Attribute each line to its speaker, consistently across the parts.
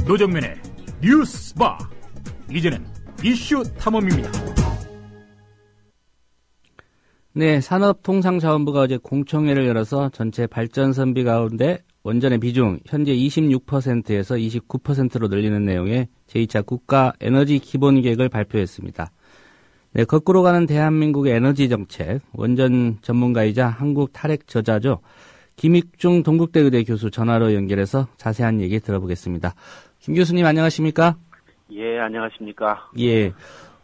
Speaker 1: 노정면의 뉴스바. 이제는 이슈 탐험입니다.
Speaker 2: 네, 산업통상자원부가 어제 공청회를 열어서 전체 발전선비 가운데 원전의 비중 현재 26%에서 29%로 늘리는 내용의 제2차 국가 에너지 기본계획을 발표했습니다. 네, 거꾸로 가는 대한민국의 에너지 정책, 원전 전문가이자 한국 탈핵 저자죠. 김익중 동국대 의대 교수 전화로 연결해서 자세한 얘기 들어보겠습니다. 김 교수님 안녕하십니까?
Speaker 3: 예, 안녕하십니까?
Speaker 2: 예.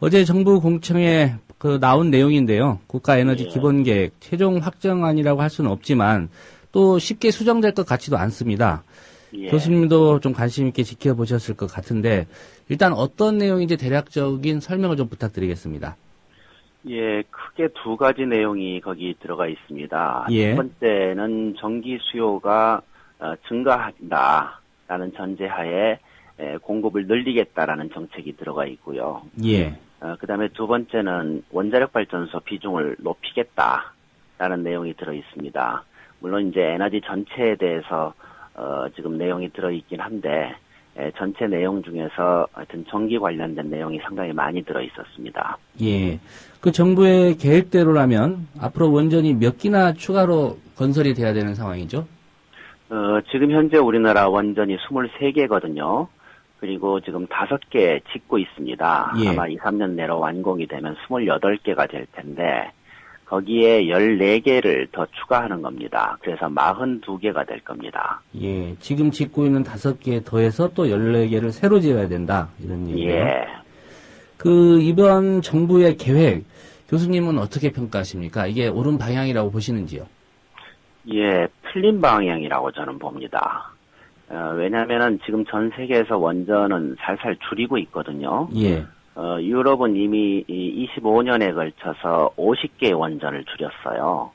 Speaker 2: 어제 정부 공청회 나온 내용인데요. 국가 에너지 기본계획 최종 확정안이라고 할 수는 없지만 또 쉽게 수정될 것 같지도 않습니다.
Speaker 3: 예.
Speaker 2: 교수님도 좀 관심 있게 지켜보셨을 것 같은데 일단 어떤 내용인지 대략적인 설명을 좀 부탁드리겠습니다.
Speaker 3: 예, 크게 두 가지 내용이 거기 들어가 있습니다.
Speaker 2: 예.
Speaker 3: 첫 번째는 전기 수요가 증가한다라는 전제하에 공급을 늘리겠다라는 정책이 들어가 있고요.
Speaker 2: 예.
Speaker 3: 그다음에 두 번째는 원자력 발전소 비중을 높이겠다라는 내용이 들어 있습니다. 물론 이제 에너지 전체에 대해서 지금 내용이 들어 있긴 한데 전체 내용 중에서 하여튼 전기 관련된 내용이 상당히 많이 들어 있었습니다.
Speaker 2: 예. 그 정부의 계획대로라면 앞으로 원전이 몇 기나 추가로 건설이 돼야 되는 상황이죠?
Speaker 3: 지금 현재 우리나라 원전이 23개거든요. 그리고 지금 5개 짓고 있습니다.
Speaker 2: 예.
Speaker 3: 아마 2, 3년 내로 완공이 되면 28개가 될 텐데 거기에 14개를 더 추가하는 겁니다. 그래서 42개가 될 겁니다.
Speaker 2: 예. 지금 짓고 있는 5개 더해서 또 14개를 새로 지어야 된다. 이런 얘기예요.
Speaker 3: 예.
Speaker 2: 이번 정부의 계획, 교수님은 어떻게 평가하십니까? 이게 옳은 방향이라고 보시는지요?
Speaker 3: 예, 틀린 방향이라고 저는 봅니다. 왜냐면은 지금 전 세계에서 원전은 살살 줄이고 있거든요.
Speaker 2: 예.
Speaker 3: 유럽은 이미 25년에 걸쳐서 50개의 원전을 줄였어요.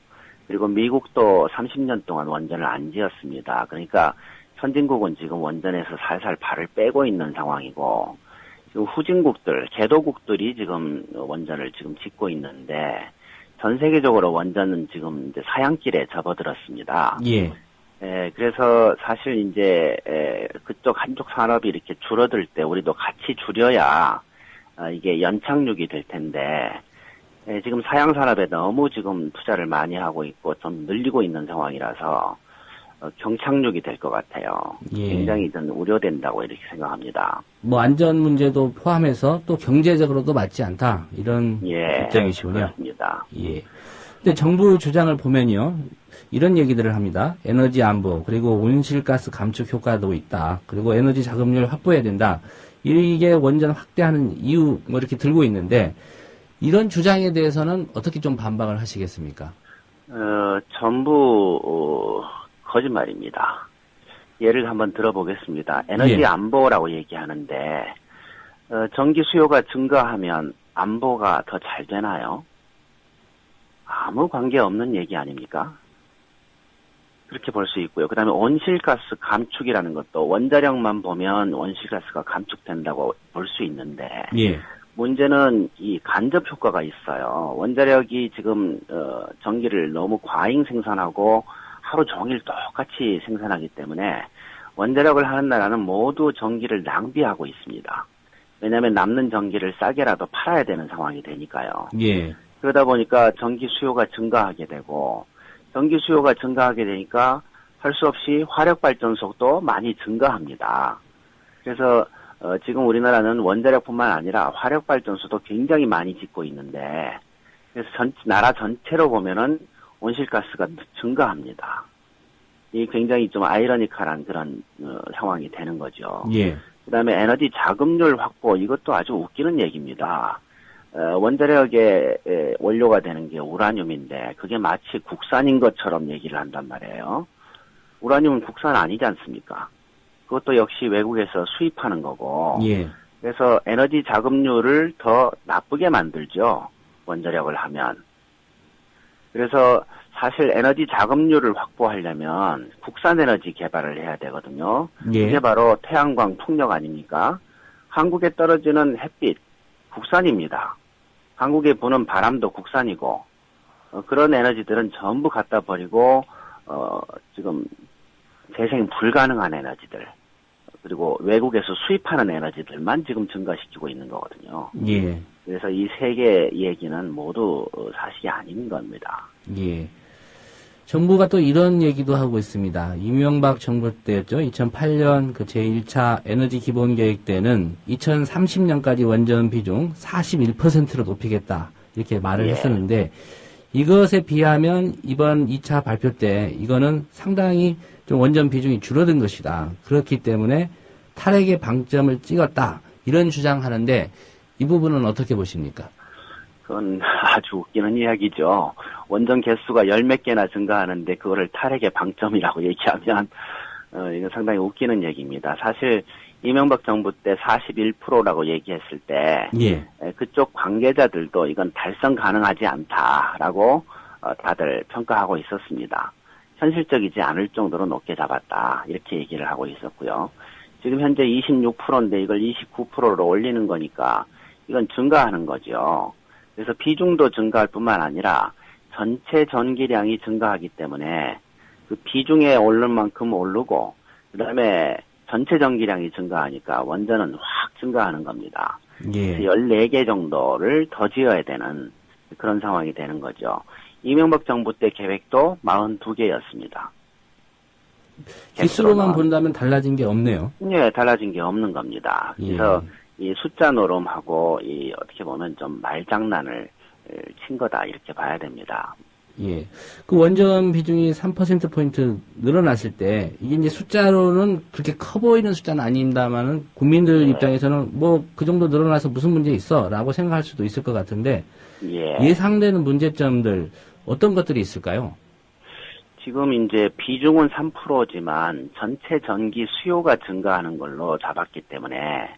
Speaker 3: 그리고 미국도 30년 동안 원전을 안 지었습니다. 그러니까 선진국은 지금 원전에서 살살 발을 빼고 있는 상황이고, 지금 후진국들, 개도국들이 지금 원전을 지금 짓고 있는데, 전 세계적으로 원전은 지금 이제 사양길에 접어들었습니다.
Speaker 2: 예.
Speaker 3: 그래서 사실 이제 그쪽 한쪽 산업이 이렇게 줄어들 때 우리도 같이 줄여야 이게 연착륙이 될 텐데 지금 사양 산업에 너무 지금 투자를 많이 하고 있고 좀 늘리고 있는 상황이라서 경착륙이 될 것 같아요.
Speaker 2: 예.
Speaker 3: 굉장히 좀 우려된다고 이렇게 생각합니다.
Speaker 2: 뭐 안전 문제도 포함해서 또 경제적으로도 맞지 않다 이런
Speaker 3: 예,
Speaker 2: 입장이시군요.
Speaker 3: 그렇습니다.
Speaker 2: 예. 근데 정부 주장을 보면요, 이런 얘기들을 합니다. 에너지 안보 그리고 온실가스 감축 효과도 있다. 그리고 에너지 자금률 확보해야 된다. 이게 원전 확대하는 이유 뭐 이렇게 들고 있는데 이런 주장에 대해서는 어떻게 좀 반박을 하시겠습니까?
Speaker 3: 전부 거짓말입니다. 예를 한번 들어보겠습니다. 에너지
Speaker 2: 예.
Speaker 3: 안보라고 얘기하는데 전기 수요가 증가하면 안보가 더 잘 되나요? 아무 관계 없는 얘기 아닙니까? 그렇게 볼 수 있고요. 그 다음에 온실가스 감축이라는 것도 원자력만 보면 온실가스가 감축된다고 볼 수 있는데
Speaker 2: 예.
Speaker 3: 문제는 이 간접 효과가 있어요. 원자력이 지금 전기를 너무 과잉 생산하고 하루 종일 똑같이 생산하기 때문에 원자력을 하는 나라는 모두 전기를 낭비하고 있습니다. 왜냐하면 남는 전기를 싸게라도 팔아야 되는 상황이 되니까요.
Speaker 2: 예.
Speaker 3: 그러다 보니까 전기 수요가 증가하게 되고 전기 수요가 증가하게 되니까 할 수 없이 화력발전소도 많이 증가합니다. 그래서 지금 우리나라는 원자력뿐만 아니라 화력발전소도 굉장히 많이 짓고 있는데 그래서 나라 전체로 보면은 온실가스가 증가합니다. 이 굉장히 좀 아이러니컬한 그런 상황이 되는 거죠.
Speaker 2: 예.
Speaker 3: 그다음에 에너지 자금률 확보 이것도 아주 웃기는 얘기입니다. 원자력의 원료가 되는 게 우라늄인데 그게 마치 국산인 것처럼 얘기를 한단 말이에요. 우라늄은 국산 아니지 않습니까? 그것도 역시 외국에서 수입하는 거고.
Speaker 2: 예.
Speaker 3: 그래서 에너지 자금률을 더 나쁘게 만들죠. 원자력을 하면. 그래서 사실 에너지 자금률을 확보하려면 국산 에너지 개발을 해야 되거든요.
Speaker 2: 예.
Speaker 3: 그게 바로 태양광 풍력 아닙니까? 한국에 떨어지는 햇빛 국산입니다. 한국에 부는 바람도 국산이고 그런 에너지들은 전부 갖다 버리고 지금 재생 불가능한 에너지들 그리고 외국에서 수입하는 에너지들만 지금 증가시키고 있는 거거든요.
Speaker 2: 예.
Speaker 3: 그래서 이 세 개 얘기는 모두 사실이 아닌 겁니다.
Speaker 2: 예. 정부가 또 이런 얘기도 하고 있습니다. 이명박 정부 때였죠. 2008년 그 제1차 에너지 기본 계획 때는 2030년까지 원전 비중 41%로 높이겠다. 이렇게 말을
Speaker 3: 예.
Speaker 2: 했었는데 이것에 비하면 이번 2차 발표 때 이거는 상당히 좀 원전 비중이 줄어든 것이다. 그렇기 때문에 탈핵의 방점을 찍었다. 이런 주장하는데 이 부분은 어떻게 보십니까?
Speaker 3: 그건 아주 웃기는 이야기죠. 원전 개수가 10몇 개나 증가하는데 그거를 탈핵의 방점이라고 얘기하면 이건 상당히 웃기는 얘기입니다. 사실 이명박 정부 때 41%라고 얘기했을 때
Speaker 2: 예.
Speaker 3: 그쪽 관계자들도 이건 달성 가능하지 않다라고 다들 평가하고 있었습니다. 현실적이지 않을 정도로 높게 잡았다 이렇게 얘기를 하고 있었고요. 지금 현재 26%인데 이걸 29%로 올리는 거니까 이건 증가하는 거죠. 그래서 비중도 증가할 뿐만 아니라 전체 전기량이 증가하기 때문에 그 비중에 오른 만큼 오르고 그다음에 전체 전기량이 증가하니까 원전은 확 증가하는 겁니다.
Speaker 2: 예.
Speaker 3: 14개 정도를 더 지어야 되는 그런 상황이 되는 거죠. 이명박 정부 때 계획도 42개였습니다.
Speaker 2: 기수로만 본다면 달라진 게 없네요.
Speaker 3: 네, 달라진 게 없는 겁니다. 그래서 이 숫자 노름하고 이 어떻게 보면 좀 말장난을 친 거다 이렇게 봐야 됩니다.
Speaker 2: 예. 그 원전 비중이 3%포인트 늘어났을 때, 이게 이제 숫자로는 그렇게 커 보이는 숫자는 아닙니다만은, 국민들 입장에서는 뭐, 그 정도 늘어나서 무슨 문제 있어? 라고 생각할 수도 있을 것 같은데, 예상되는 문제점들, 어떤 것들이 있을까요?
Speaker 3: 지금 이제 비중은 3%지만 전체 전기 수요가 증가하는 걸로 잡았기 때문에,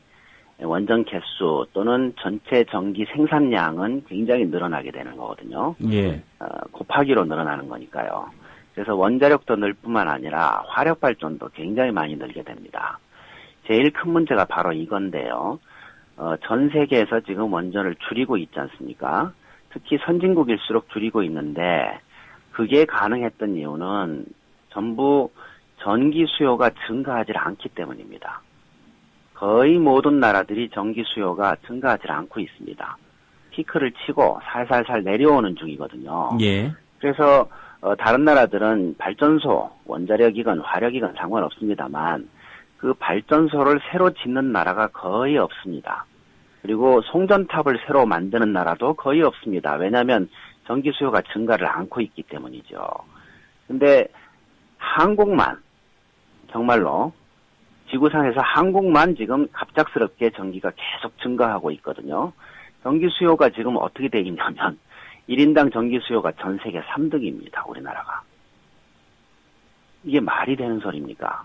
Speaker 3: 원전 개수 또는 전체 전기 생산량은 굉장히 늘어나게 되는 거거든요.
Speaker 2: 예.
Speaker 3: 곱하기로 늘어나는 거니까요. 그래서 원자력도 늘 뿐만 아니라 화력 발전도 굉장히 많이 늘게 됩니다. 제일 큰 문제가 바로 이건데요. 전 세계에서 지금 원전을 줄이고 있지 않습니까? 특히 선진국일수록 줄이고 있는데 그게 가능했던 이유는 전부 전기 수요가 증가하지 않기 때문입니다. 거의 모든 나라들이 전기 수요가 증가하지 않고 있습니다. 피크를 치고 살살살 내려오는 중이거든요.
Speaker 2: 예.
Speaker 3: 그래서 다른 나라들은 발전소, 원자력이건 화력이건 상관없습니다만 그 발전소를 새로 짓는 나라가 거의 없습니다. 그리고 송전탑을 새로 만드는 나라도 거의 없습니다. 왜냐하면 전기 수요가 증가를 않고 있기 때문이죠. 근데 한국만 정말로 지구상에서 한국만 지금 갑작스럽게 전기가 계속 증가하고 있거든요. 전기 수요가 지금 어떻게 돼 있냐면 1인당 전기 수요가 전 세계 3등입니다. 우리나라가. 이게 말이 되는 소리입니까?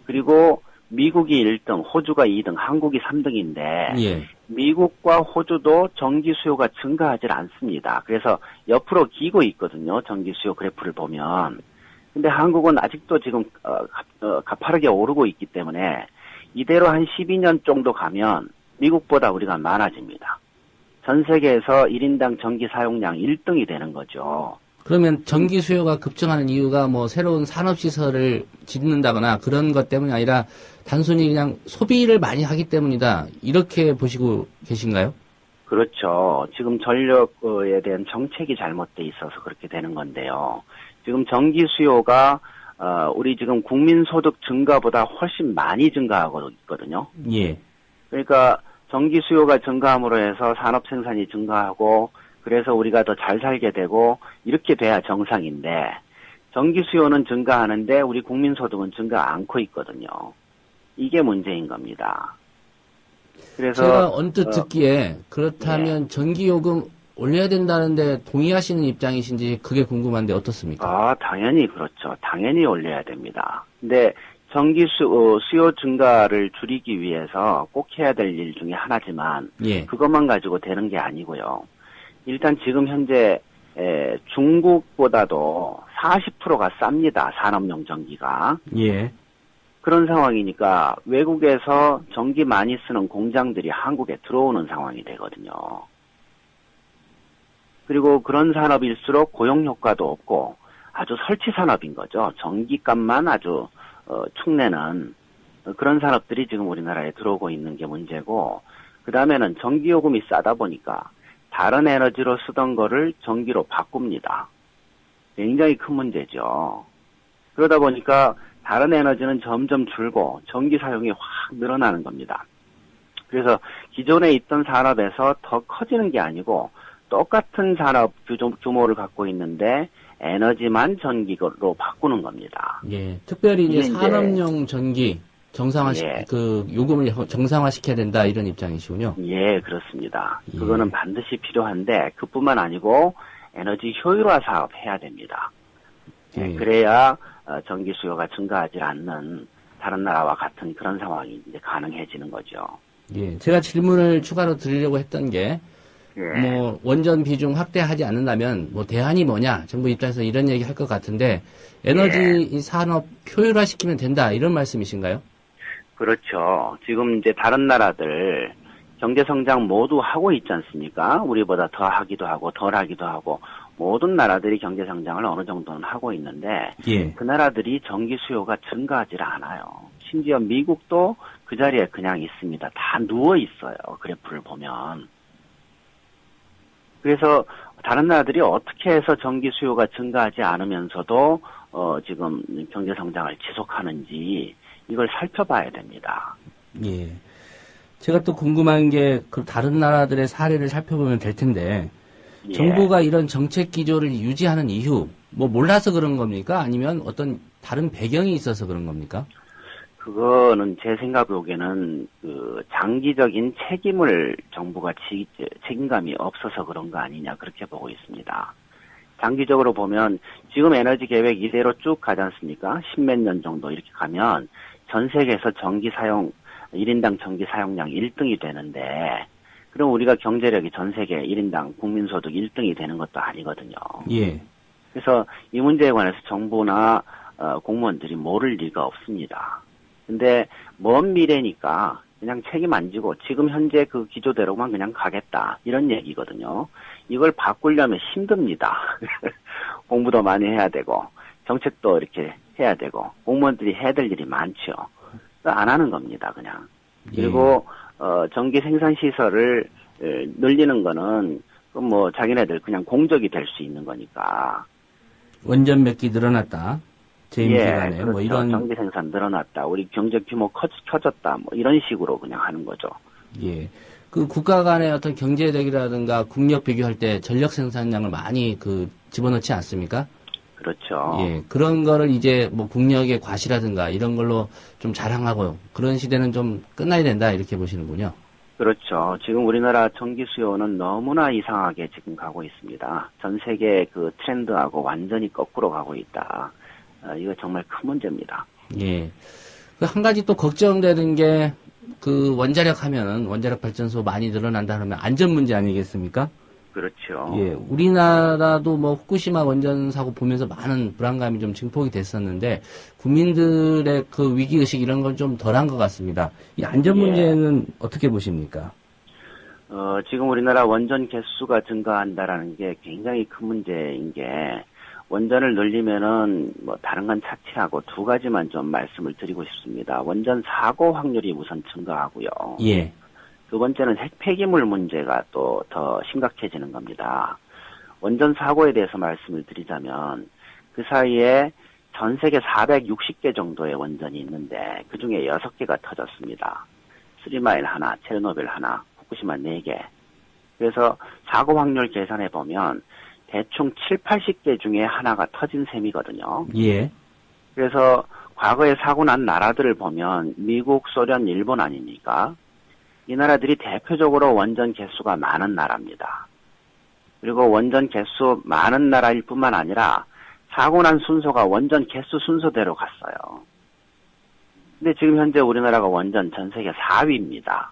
Speaker 3: 그리고 미국이 1등, 호주가 2등, 한국이 3등인데
Speaker 2: 예.
Speaker 3: 미국과 호주도 전기 수요가 증가하지 않습니다. 그래서 옆으로 기고 있거든요. 전기 수요 그래프를 보면. 근데 한국은 아직도 지금 가파르게 오르고 있기 때문에 이대로 한 12년 정도 가면 미국보다 우리가 많아집니다. 전 세계에서 1인당 전기 사용량 1등이 되는 거죠.
Speaker 2: 그러면 전기 수요가 급증하는 이유가 뭐 새로운 산업시설을 짓는다거나 그런 것 때문이 아니라 단순히 그냥 소비를 많이 하기 때문이다. 이렇게 보시고 계신가요? 그렇죠.
Speaker 3: 지금 전력에 대한 정책이 잘못돼 있어서 그렇게 되는 건데요. 지금 전기 수요가 우리 지금 국민소득 증가보다 훨씬 많이 증가하고 있거든요.
Speaker 2: 예.
Speaker 3: 그러니까 전기 수요가 증가함으로 해서 산업 생산이 증가하고 그래서 우리가 더 잘 살게 되고 이렇게 돼야 정상인데 전기 수요는 증가하는데 우리 국민소득은 증가 않고 있거든요. 이게 문제인 겁니다. 그래서
Speaker 2: 제가 언뜻 듣기에 그렇다면 전기요금 올려야 된다는데 동의하시는 입장이신지 그게 궁금한데 어떻습니까?
Speaker 3: 당연히 그렇죠. 당연히 올려야 됩니다. 근데 전기 수요 증가를 줄이기 위해서 꼭 해야 될 일 중에 하나지만 그것만 가지고 되는 게 아니고요. 일단 지금 현재 중국보다도 40%가 쌉니다. 산업용 전기가.
Speaker 2: 예.
Speaker 3: 그런 상황이니까 외국에서 전기 많이 쓰는 공장들이 한국에 들어오는 상황이 되거든요. 그리고 그런 산업일수록 고용 효과도 없고 아주 설치 산업인 거죠. 전기값만 아주 축내는 그런 산업들이 지금 우리나라에 들어오고 있는 게 문제고, 그 다음에는 전기요금이 싸다 보니까 다른 에너지로 쓰던 거를 전기로 바꿉니다. 굉장히 큰 문제죠. 그러다 보니까 다른 에너지는 점점 줄고 전기 사용이 확 늘어나는 겁니다. 그래서 기존에 있던 산업에서 더 커지는 게 아니고 똑같은 산업 규모를 갖고 있는데 에너지만 전기로 바꾸는 겁니다.
Speaker 2: 예, 특별히 이제
Speaker 3: 이게
Speaker 2: 산업용 전기
Speaker 3: 예.
Speaker 2: 그 요금을 정상화시켜야 된다 이런 입장이시군요.
Speaker 3: 예, 그렇습니다.
Speaker 2: 예.
Speaker 3: 그거는 반드시 필요한데 그뿐만 아니고 에너지 효율화 사업 해야 됩니다.
Speaker 2: 예.
Speaker 3: 그래야 전기 수요가 증가하지 않는 다른 나라와 같은 그런 상황이 이제 가능해지는 거죠.
Speaker 2: 예, 제가 질문을 추가로 드리려고 했던 게,
Speaker 3: 예.
Speaker 2: 뭐, 원전 비중 확대하지 않는다면, 뭐, 대안이 뭐냐, 정부 입장에서 이런 얘기 할 것 같은데, 에너지 산업 효율화시키면 된다, 이런 말씀이신가요?
Speaker 3: 그렇죠. 지금 이제 다른 나라들 경제 성장 모두 하고 있지 않습니까? 우리보다 더 하기도 하고 덜 하기도 하고 모든 나라들이 경제 성장을 어느 정도는 하고 있는데
Speaker 2: 예.
Speaker 3: 그 나라들이 전기 수요가 증가하지 않아요. 심지어 미국도 그 자리에 그냥 있습니다. 다 누워 있어요. 그래프를 보면. 그래서 다른 나라들이 어떻게 해서 전기 수요가 증가하지 않으면서도 지금 경제 성장을 지속하는지 이걸 살펴봐야 됩니다.
Speaker 2: 예. 제가 또 궁금한 게, 그 다른 나라들의 사례를 살펴보면 될 텐데,
Speaker 3: 예.
Speaker 2: 정부가 이런 정책 기조를 유지하는 이유, 뭐 몰라서 그런 겁니까? 아니면 어떤 다른 배경이 있어서 그런 겁니까?
Speaker 3: 그거는 제 생각 보기에는 그 장기적인 책임을 정부가 책임감이 없어서 그런 거 아니냐 그렇게 보고 있습니다. 장기적으로 보면 지금 에너지 계획 이대로 쭉 가지 않습니까? 10몇 년 정도 이렇게 가면 전 세계에서 전기 사용 1인당 전기 사용량 1등이 되는데 그럼 우리가 경제력이 전 세계 1인당 국민소득 1등이 되는 것도 아니거든요.
Speaker 2: 예.
Speaker 3: 그래서 이 문제에 관해서 정부나 공무원들이 모를 리가 없습니다. 근데 먼 미래니까 그냥 책임 안 지고 지금 현재 그 기조대로만 그냥 가겠다 이런 얘기거든요. 이걸 바꾸려면 힘듭니다. 공부도 많이 해야 되고 정책도 이렇게 해야 되고 공무원들이 해야 될 일이 많죠. 안 하는 겁니다, 그냥. 그리고 전기 생산 시설을 늘리는 거는 뭐 자기네들 그냥 공적이 될 수 있는 거니까.
Speaker 2: 원전 몇 기 늘어났다. 재임 기간에
Speaker 3: 그렇죠.
Speaker 2: 뭐 이런
Speaker 3: 전기 생산 늘어났다. 우리 경제 규모 커졌다. 뭐 이런 식으로 그냥 하는 거죠.
Speaker 2: 예. 그 국가 간의 어떤 경제력이라든가 국력 비교할 때 전력 생산량을 많이 집어넣지 않습니까?
Speaker 3: 그렇죠.
Speaker 2: 예. 그런 거를 이제 뭐 국력의 과시라든가 이런 걸로 좀 자랑하고 그런 시대는 좀 끝나야 된다 이렇게 보시는군요.
Speaker 3: 그렇죠. 지금 우리나라 전기 수요는 너무나 이상하게 지금 가고 있습니다. 전 세계 그 트렌드하고 완전히 거꾸로 가고 있다. 이거 정말 큰 문제입니다.
Speaker 2: 예. 한 가지 또 걱정되는 게 그 원자력 하면은 원자력 발전소 많이 늘어난다 그러면 안전 문제 아니겠습니까?
Speaker 3: 그렇죠.
Speaker 2: 예. 우리나라도 뭐 후쿠시마 원전 사고 보면서 많은 불안감이 좀 증폭이 됐었는데 국민들의 그 위기의식 이런 건 좀 덜한 것 같습니다. 이 안전 문제는 어떻게 보십니까?
Speaker 3: 지금 우리나라 원전 개수가 증가한다라는 게 굉장히 큰 문제인 게 원전을 늘리면은 뭐 다른 건 차치하고 두 가지만 좀 말씀을 드리고 싶습니다. 원전 사고 확률이 우선 증가하고요.
Speaker 2: 예.
Speaker 3: 두 번째는 핵폐기물 문제가 또 더 심각해지는 겁니다. 원전 사고에 대해서 말씀을 드리자면 그 사이에 전 세계 460개 정도의 원전이 있는데 그중에 6개가 터졌습니다. 스리마일 하나, 체르노빌 하나, 후쿠시마 4개. 그래서 사고 확률 계산해 보면 대충 7, 80개 중에 하나가 터진 셈이거든요.
Speaker 2: 예.
Speaker 3: 그래서 과거에 사고 난 나라들을 보면 미국, 소련, 일본 아닙니까? 이 나라들이 대표적으로 원전 개수가 많은 나라입니다. 그리고 원전 개수 많은 나라일 뿐만 아니라 사고 난 순서가 원전 개수 순서대로 갔어요. 근데 지금 현재 우리나라가 원전 전 세계 4위입니다.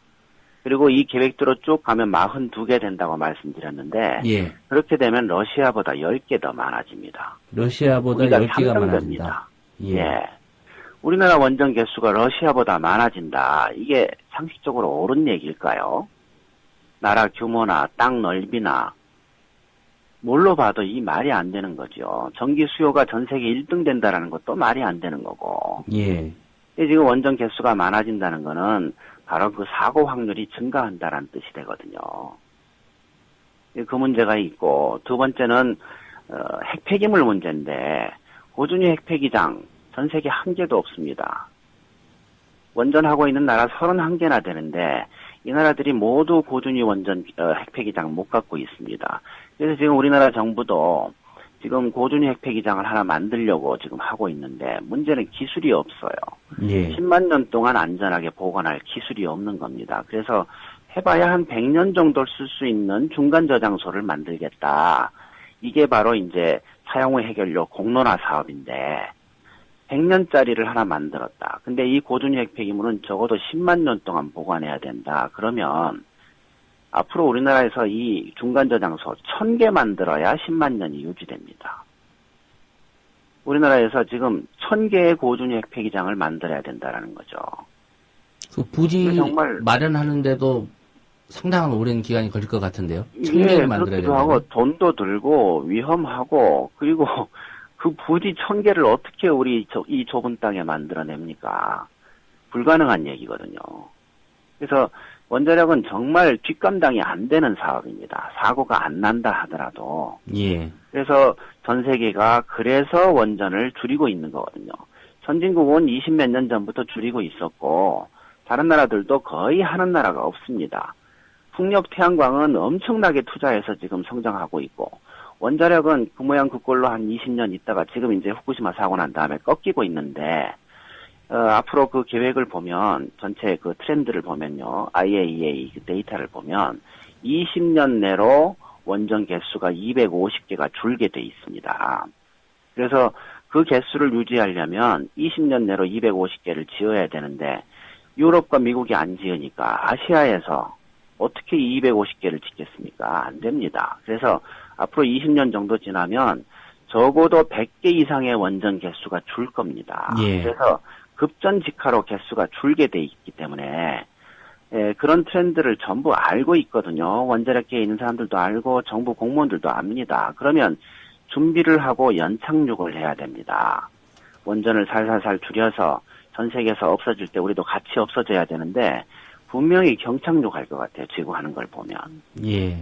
Speaker 3: 그리고 이 계획대로 쭉 가면 42개 된다고 말씀드렸는데
Speaker 2: 예.
Speaker 3: 그렇게 되면 러시아보다 10개 더 많아집니다.
Speaker 2: 러시아보다
Speaker 3: 우리가
Speaker 2: 10개가
Speaker 3: 3등
Speaker 2: 많아진다.
Speaker 3: 됩니다.
Speaker 2: 예.
Speaker 3: 우리나라 원전 개수가 러시아보다 많아진다. 이게 상식적으로 옳은 얘기일까요? 나라 규모나 땅 넓이나 뭘로 봐도 이 말이 안 되는 거죠. 전기 수요가 전 세계 1등 된다라는 것도 말이 안 되는 거고.
Speaker 2: 예.
Speaker 3: 지금 원전 개수가 많아진다는 거는 바로 그 사고 확률이 증가한다는 뜻이 되거든요. 그 문제가 있고, 두 번째는 핵폐기물 문제인데 고준위 핵폐기장 전 세계 한 개도 없습니다. 원전하고 있는 나라 31개나 되는데 이 나라들이 모두 고준위 원전 핵폐기장 못 갖고 있습니다. 그래서 지금 우리나라 정부도 지금 고준위 핵폐기장을 하나 만들려고 지금 하고 있는데 문제는 기술이 없어요.
Speaker 2: 예.
Speaker 3: 10만 년 동안 안전하게 보관할 기술이 없는 겁니다. 그래서 해봐야 한 100년 정도 쓸 수 있는 중간 저장소를 만들겠다. 이게 바로 이제 사용 후 해결료 공론화 사업인데 100년짜리를 하나 만들었다. 근데 이 고준위 핵폐기물은 적어도 10만 년 동안 보관해야 된다. 그러면 앞으로 우리나라에서 이 중간 저장소 1000개 만들어야 10만 년이 유지됩니다. 우리나라에서 지금 1000개의 고준위 핵폐기장을 만들어야 된다라는 거죠.
Speaker 2: 그 부지
Speaker 3: 정말
Speaker 2: 마련하는데도 상당한 오랜 기간이 걸릴 것 같은데요.
Speaker 3: 예,
Speaker 2: 1000개를 만들어야
Speaker 3: 그렇기도
Speaker 2: 된다고.
Speaker 3: 하고 돈도 들고 위험하고 그리고 그 부지 1000개를 어떻게 우리 이 좁은 땅에 만들어냅니까? 불가능한 얘기거든요. 그래서 원자력은 정말 뒷감당이 안 되는 사업입니다. 사고가 안 난다 하더라도.
Speaker 2: 예.
Speaker 3: 그래서 전 세계가 그래서 원전을 줄이고 있는 거거든요. 선진국은 20몇 년 전부터 줄이고 있었고 다른 나라들도 거의 하는 나라가 없습니다. 풍력 태양광은 엄청나게 투자해서 지금 성장하고 있고 원자력은 그 모양 그 꼴로 한 20년 있다가 지금 이제 후쿠시마 사고 난 다음에 꺾이고 있는데 앞으로 그 계획을 보면 전체 그 트렌드를 보면요. IAEA 그 데이터를 보면 20년 내로 원전 개수가 250개가 줄게 돼 있습니다. 그래서 그 개수를 유지하려면 20년 내로 250개를 지어야 되는데 유럽과 미국이 안 지으니까 아시아에서 어떻게 250개를 짓겠습니까? 안 됩니다. 그래서 앞으로 20년 정도 지나면 적어도 100개 이상의 원전 개수가 줄 겁니다.
Speaker 2: 예.
Speaker 3: 그래서 급전직하로 개수가 줄게 돼 있기 때문에 그런 트렌드를 전부 알고 있거든요. 원자력계에 있는 사람들도 알고 정부 공무원들도 압니다. 그러면 준비를 하고 연착륙을 해야 됩니다. 원전을 살살살 줄여서 전 세계에서 없어질 때 우리도 같이 없어져야 되는데 분명히 경착륙할 것 같아요. 지구 하는 걸 보면.
Speaker 2: 예.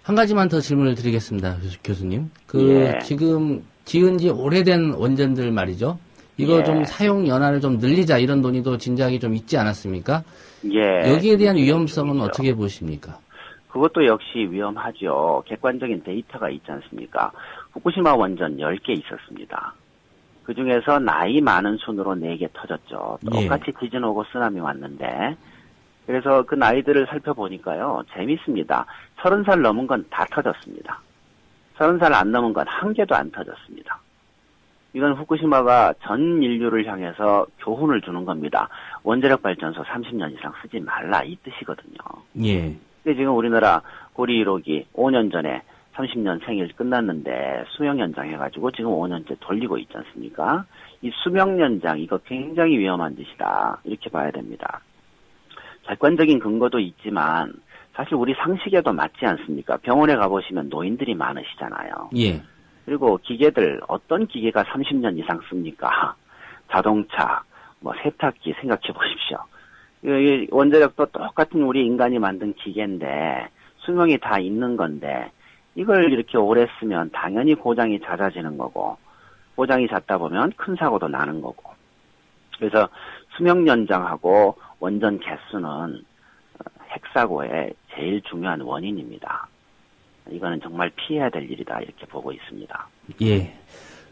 Speaker 2: 한 가지만 더 질문을 드리겠습니다. 교수님.
Speaker 3: 예.
Speaker 2: 지금 지은 지 오래된 원전들 말이죠. 이거
Speaker 3: 예.
Speaker 2: 좀 사용 연한을 좀 늘리자 이런 논의도 진작에 좀 있지 않았습니까?
Speaker 3: 예.
Speaker 2: 여기에 대한 위험성은
Speaker 3: 있죠.
Speaker 2: 어떻게 보십니까?
Speaker 3: 그것도 역시 위험하죠. 객관적인 데이터가 있지 않습니까? 후쿠시마 원전 10개 있었습니다. 그 중에서 나이 많은 순으로 4개 터졌죠. 똑같이 지진 오고 쓰나미 왔는데 그래서 그 나이들을 살펴보니까요. 재밌습니다. 30살 넘은 건 다 터졌습니다. 30살 안 넘은 건 한 개도 안 터졌습니다. 이건 후쿠시마가 전 인류를 향해서 교훈을 주는 겁니다. 원자력 발전소 30년 이상 쓰지 말라 이 뜻이거든요.
Speaker 2: 예.
Speaker 3: 근데 지금 우리나라 고리 1호기 5년 전에 30년 생일 끝났는데 수명 연장해가지고 지금 5년째 돌리고 있지 않습니까? 이 수명 연장 이거 굉장히 위험한 짓이다 이렇게 봐야 됩니다. 객관적인 근거도 있지만 사실 우리 상식에도 맞지 않습니까? 병원에 가보시면 노인들이 많으시잖아요.
Speaker 2: 예.
Speaker 3: 그리고 기계들 어떤 기계가 30년 이상 씁니까? 자동차, 뭐 세탁기 생각해 보십시오. 이 원자력도 똑같은 우리 인간이 만든 기계인데 수명이 다 있는 건데 이걸 이렇게 오래 쓰면 당연히 고장이 잦아지는 거고 고장이 잦다 보면 큰 사고도 나는 거고 그래서 수명 연장하고 원전 개수는 핵사고의 제일 중요한 원인입니다. 이거는 정말 피해야 될 일이다 이렇게 보고 있습니다.
Speaker 2: 예.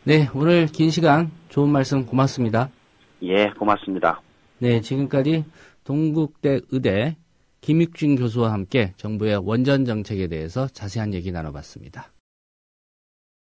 Speaker 2: 네, 오늘 긴 시간 좋은 말씀 고맙습니다.
Speaker 3: 예, 고맙습니다.
Speaker 2: 네, 지금까지 동국대 의대 김익준 교수와 함께 정부의 원전 정책에 대해서 자세한 얘기 나눠봤습니다.